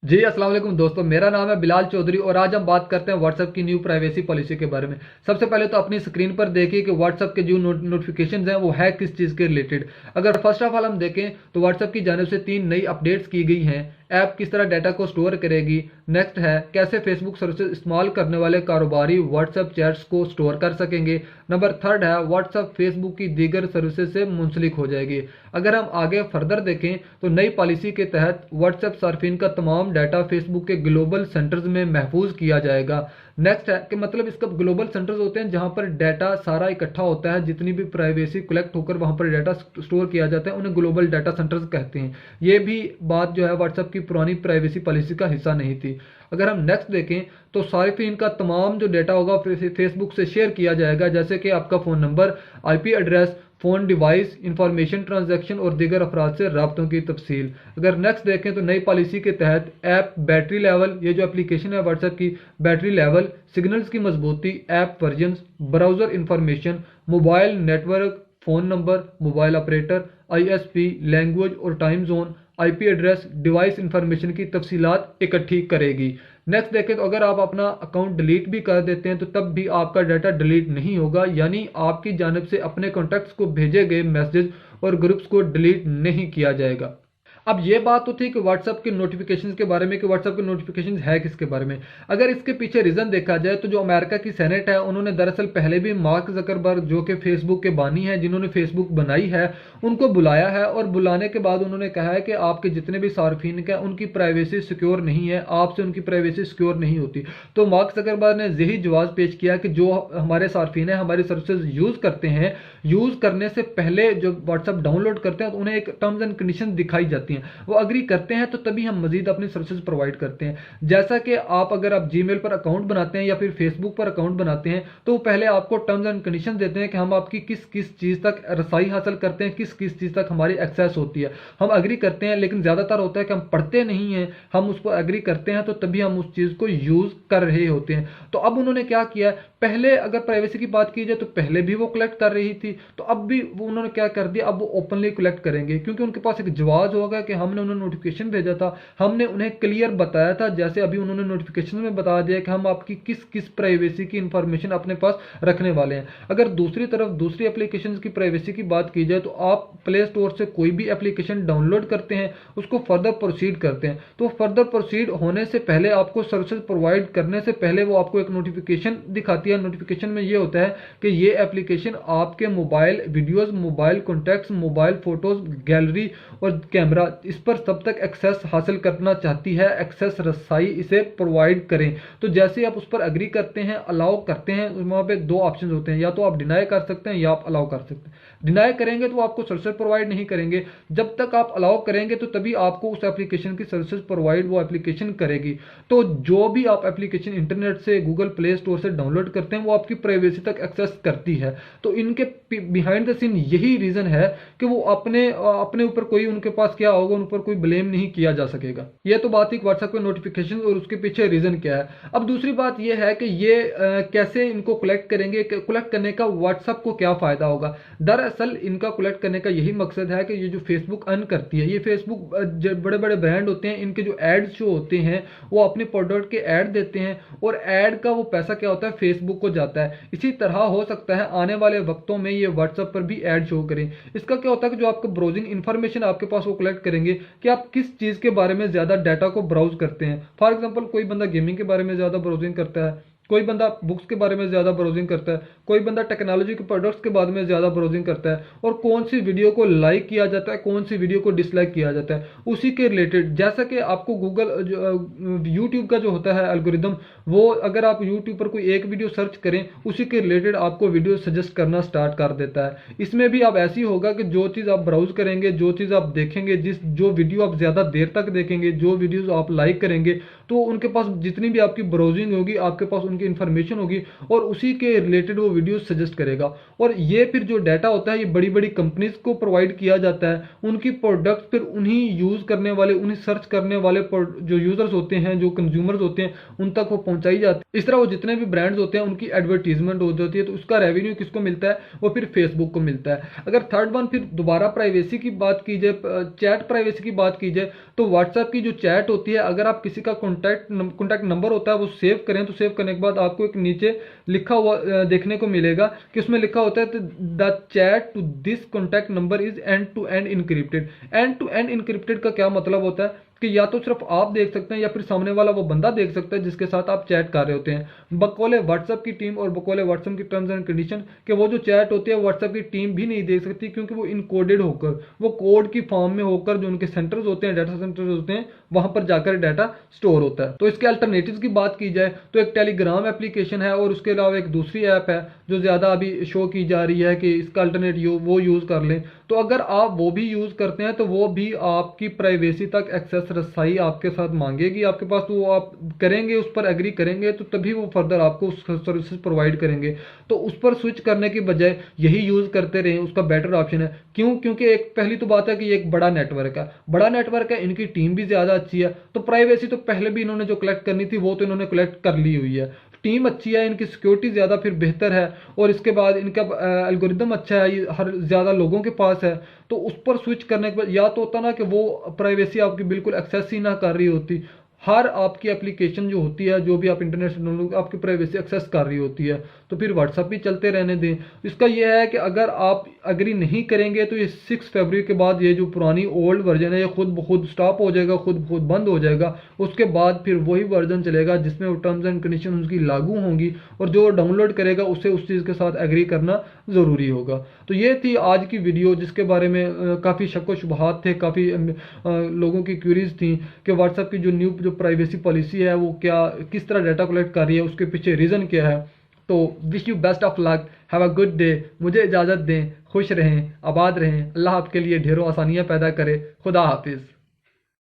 जी अस्सलाम वालेकुम दोस्तों, मेरा नाम है बिलाल चौधरी और आज हम बात करते हैं व्हाट्सएप की न्यू प्राइवेसी पॉलिसी के बारे में। सबसे पहले तो अपनी स्क्रीन पर देखिए कि व्हाट्सएप के जो नोटिफिकेशंस हैं वो है किस चीज़ के रिलेटेड। अगर फर्स्ट ऑफ ऑल हम देखें तो व्हाट्सएप की जानिब से 3 नई अपडेट्स की गई हैं। ऐप किस तरह डाटा को स्टोर करेगी। नेक्स्ट है कैसे फेसबुक सर्विसेज इस्तेमाल करने वाले कारोबारी व्हाट्सएप चैट्स को स्टोर कर सकेंगे। नंबर थर्ड है व्हाट्सएप फेसबुक की दीगर सर्विसेज से मुंसलिक हो जाएगी। अगर हम आगे फर्दर देखें तो नई पॉलिसी के तहत व्हाट्सएप सार्फिन का तमाम डाटा फेसबुक के ग्लोबल सेंटर्स में महफूज किया जाएगा। नेक्स्ट है कि मतलब इसका ग्लोबल सेंटर्स होते हैं जहां पर डाटा सारा इकट्ठा होता है, जितनी भी प्राइवेसी कलेक्ट होकर वहां पर डाटा स्टोर किया जाता है उन्हें ग्लोबल डाटा सेंटर्स कहते हैं। ये भी बात जो है व्हाट्सएप की पुरानी प्राइवेसी पॉलिसी का हिस्सा नहीं थी। अगर हम नेक्स्ट देखें तो सार्फिन का तमाम जो डाटा होगा फेसबुक से शेयर किया जाएगा, जैसे कि आपका phone number, IP address, phone device information, transaction और दीगर अफराद से राब्तों की तफसील। अगर नेक्स्ट देखें तो नई पॉलिसी के तहत ऐप बैटरी लेवल, ये जो एप्लीकेशन है व्हाट्सएप की, बैटरी लेवल, सिग्नल्स की मजबूती, app version, browser information, mobile network, phone number, mobile operator, ISP, language और time zone, IP address, device information की तफसीलात इकट्ठी करेगी। नेक्स्ट देखें तो अगर आप अपना अकाउंट डिलीट भी कर देते हैं तो तब भी आपका डाटा डिलीट नहीं होगा, यानी आपकी जानिब से अपने कॉन्टैक्ट्स को भेजे गए मैसेज और ग्रुप्स को डिलीट नहीं किया जाएगा। अब ये बात तो थी कि व्हाट्सएप के नोटिफिकेशंस के बारे में कि व्हाट्सएप के नोटिफिकेशंस है किसके बारे में। अगर इसके पीछे रीज़न देखा जाए तो जो अमेरिका की सेनेट है उन्होंने दरअसल पहले भी मार्क जकरबर्ग जो कि फेसबुक के बानी हैं, जिन्होंने फेसबुक बनाई है, उनको बुलाया है और बुलाने के बाद उन्होंने कहा है कि आपके जितने भी सार्फिन हैं उनकी प्राइवेसी सिक्योर नहीं है, आपसे उनकी प्राइवेसी सिक्योर नहीं होती। तो मार्क जकरबर्ग ने यही जवाब पेश किया कि जो हमारे सार्फिन है हमारी सर्विसेज यूज़ करते हैं, यूज़ करने से पहले जो व्हाट्सएप डाउनलोड करते हैं तो उन्हें एक टर्म्स एंड कंडीशन दिखाई जाती हैं, वो अग्री करते हैं तो तभी हम मजीद अपनी सर्विसेज प्रोवाइड करते हैं। जैसा कि आप अगर आप जीमेल पर अकाउंट बनाते हैं या फिर फेसबुक पर अकाउंट बनाते हैं तो वो पहले आपको टर्म्स एंड कंडीशन देते हैं कि हम आपकी किस किस चीज़ तक रसाई हासिल करते हैं, किस किस चीज़ तक हमारी एक्सेस होती है। हम अग्री करते हैं, लेकिन ज़्यादातर होता है कि हम पढ़ते नहीं हैं, हम उसको अग्री करते हैं तो तभी हम उस चीज़ को यूज़ कर रहे होते हैं। तो अब उन्होंने क्या किया, पहले अगर प्राइवेसी की बात की जाए तो पहले भी वो कलेक्ट कर रही थी, तो अब भी वो उन्होंने क्या कर दिया, अब वो ओपनली कलेक्ट करेंगे क्योंकि उनके पास एक जवाब होगा कि हमने उन्हें नोटिफिकेशन भेजा था, हमने उन्हें क्लियर बताया था, जैसे अभी उन्होंने नोटिफिकेशन में बता दिया कि हम आपकी किस किस प्राइवेसी की इंफॉर्मेशन अपने पास रखने वाले हैं। अगर दूसरी तरफ दूसरी एप्लीकेशन की प्राइवेसी की बात की जाए तो आप प्ले स्टोर से कोई भी एप्लीकेशन डाउनलोड करते हैं, उसको फर्दर प्रोसीड करते हैं, तो फर्दर प्रोसीड होने से पहले आपको सर्विसेज प्रोवाइड करने से पहले वो आपको एक नोटिफिकेशन दिखाती है। नोटिफिकेशन में ये होता है कि ये एप्लीकेशन आपके mobile videos, mobile contacts, mobile photos, gallery और कैमरा, इस पर सब तक एक्सेस हासिल करना चाहती है, एक्सेस रसाई इसे प्रोवाइड करें। तो जैसे ही आप उस पर अग्री करते हैं, अलाउ करते हैं, वहाँ पे दो ऑप्शन होते हैं, या तो आप डिनाई कर सकते हैं या आप अलाउ कर सकते हैं। डिनाई करेंगे तो आपको सर्विसेज प्रोवाइड नहीं करेंगे, जब तक आप अलाउ करेंगे तो तभी आपको उस एप्लीकेशन की सर्विसेज प्रोवाइड वो एप्लीकेशन करेगी। तो जो भी आप एप्लीकेशन इंटरनेट से, गूगल प्ले स्टोर से डाउनलोड करते हैं वो आपकी प्राइवेसी तक एक्सेस करती है। तो इनके बिहाइंड द सीन यही रीजन है कि वो अपने अपने ऊपर कोई, उनके पास क्या होगा, उन ऊपर कोई ब्लेम नहीं किया जा सकेगा। ये तो बात थी व्हाट्सएप के नोटिफिकेशन और उसके पीछे रीजन क्या है। अब दूसरी बात यह है कि ये कैसे इनको कलेक्ट करेंगे, कलेक्ट करने का व्हाट्सएप को क्या फायदा होगा। दरअसल इनका कलेक्ट करने का यही मकसद है कि ये जो फेसबुक अर्न करती है, ये फेसबुक बड़े बड़े ब्रांड होते हैं, इनके जो एड्स जो होते हैं वो अपने प्रोडक्ट के ऐड देते हैं और ऐड का वो पैसा क्या होता है, फेसबुक को जाता है। इसी तरह हो सकता है आने वाले वक्तों में ये व्हाट्सएप पर भी ऐड शो करें। इसका क्या होता है कि जो आपका ब्राउजिंग इंफॉर्मेशन आपके पास वो कलेक्ट करेंगे कि आप किस चीज़ के बारे में ज़्यादा डाटा को ब्राउज करते हैं। फॉर एग्जांपल कोई बंदा गेमिंग के बारे में ज़्यादा ब्राउजिंग करता है, कोई बंदा बुक्स के बारे में ज़्यादा ब्राउजिंग करता है, कोई बंदा टेक्नोलॉजी के प्रोडक्ट्स के बारे में ज़्यादा ब्राउजिंग करता है, और कौन सी वीडियो को लाइक किया जाता है, कौन सी वीडियो को डिसलाइक किया जाता है, उसी के रिलेटेड। जैसा कि आपको गूगल यूट्यूब का जो होता है एल्गोरिदम, वो अगर आप यूट्यूब पर कोई एक वीडियो सर्च करें उसी के रिलेटेड आपको वीडियो सजेस्ट करना स्टार्ट कर देता है। इसमें भी अब ऐसी होगा कि जो चीज़ आप ब्राउज करेंगे, जो चीज़ आप देखेंगे, जो वीडियो आप ज़्यादा देर तक देखेंगे, जो वीडियोज़ आप लाइक करेंगे, तो उनके पास जितनी भी आपकी ब्राउजिंग होगी, आपके पास उनकी इन्फॉर्मेशन होगी और उसी के रिलेटेड वो वीडियो सजेस्ट करेगा। और ये फिर जो डाटा होता है ये बड़ी बड़ी कंपनीज को प्रोवाइड किया जाता है। उनकी प्रोडक्ट फिर उन्हीं यूज करने वाले, उन्हीं सर्च करने वाले जो यूजर्स होते हैं, जो कंज्यूमर्स होते हैं, उन तक वो पहुंचाई जाती है। इस तरह वो जितने भी ब्रांड्स होते हैं उनकी एडवर्टीजमेंट हो जाती है, तो उसका रेवेन्यू किसको मिलता है? वो फिर फेसबुक को मिलता है। अगर थर्ड वन फिर दोबारा प्राइवेसी की बात की जाए, चैट प्राइवेसी की बात की जाए, तो व्हाट्सएप की जो चैट होती है, अगर आप किसी का कॉन्टैक्ट नंबर होता है वो सेव करें, तो सेव करने के बाद आपको एक नीचे लिखा हुआ देखने को मिलेगा कि उसमें लिखा होता है the chat to this contact number is end to end encrypted. End to end encrypted का क्या मतलब होता है कि या तो सिर्फ आप देख सकते हैं या फिर सामने वाला वो बंदा देख सकता है जिसके साथ आप चैट कर रहे होते हैं। बकौले व्हाट्सएप की टीम और बकौले व्हाट्सएप की टर्म्स एंड कंडीशन कि वो जो चैट होती है व्हाट्सएप की टीम भी नहीं देख सकती, क्योंकि वो इनकोडेड होकर, वो कोड की फॉर्म में होकर, जो उनके सेंटर्स होते हैं, डाटा सेंटर्स होते हैं, वहां पर जाकर डाटा स्टोर होता है। तो इसके अल्टरनेटिव्स की बात की जाए तो एक टेलीग्राम एप्लीकेशन है और उसके अलावा एक दूसरी ऐप है जो ज्यादा अभी शो की जा रही है कि इसका अल्टरनेट वो यूज कर लें। तो अगर आप वो भी यूज करते हैं तो वो भी आपकी प्राइवेसी तक एक्सेस रसाई आपके साथ मांगेगी आपके पास, तो वो आप करेंगे, उस पर एग्री करेंगे तो तभी वो फर्दर आपको उस सर्विसेज प्रोवाइड करेंगे। तो उस पर स्विच करने की बजाय यही यूज करते रहें, उसका बेटर ऑप्शन है। क्यों? क्योंकि एक पहली तो बात है कि ये एक बड़ा नेटवर्क है, बड़ा नेटवर्क है, इनकी टीम भी ज्यादा अच्छी है, तो प्राइवेसी तो पहले भी इन्होंने जो कलेक्ट करनी थी वो तो इन्होंने कलेक्ट कर ली हुई है। टीम अच्छी है, इनकी सिक्योरिटी ज़्यादा फिर बेहतर है, और इसके बाद इनका एल्गोरिदम अच्छा है, ये हर ज़्यादा लोगों के पास है। तो उस पर स्विच करने के बाद या तो होता ना कि वो प्राइवेसी आपकी बिल्कुल एक्सेस ही ना कर रही होती, हर आपकी एप्लीकेशन जो होती है, जो भी आप इंटरनेट से डाउनलोड, आपकी प्राइवेसी एक्सेस कर रही होती है, तो फिर व्हाट्सएप भी चलते रहने दें। इसका यह है कि अगर आप एग्री नहीं करेंगे तो ये 6 फरवरी के बाद ये जो पुरानी ओल्ड वर्जन है ये खुद ब खुद स्टॉप हो जाएगा, खुद ब खुद बंद हो जाएगा। उसके बाद फिर वही वर्जन चलेगा जिसमें वो टर्म्स एंड कंडीशन उसकी लागू होंगी, और जो डाउनलोड करेगा उसे उस चीज़ के साथ एग्री करना ज़रूरी होगा। तो ये थी आज की वीडियो जिसके बारे में काफ़ी शक व शुबहात थे, काफ़ी लोगों की क्यूरीज थी कि व्हाट्सएप की जो प्राइवेसी पॉलिसी है वो क्या, किस तरह डाटा कलेक्ट कर रही है, उसके पीछे रीज़न क्या है। तो wish you best of luck, have a good day. मुझे इजाज़त दें, खुश रहें, आबाद रहें, अल्लाह आपके लिए ढेरों आसानियाँ पैदा करे। खुदा हाफिज़।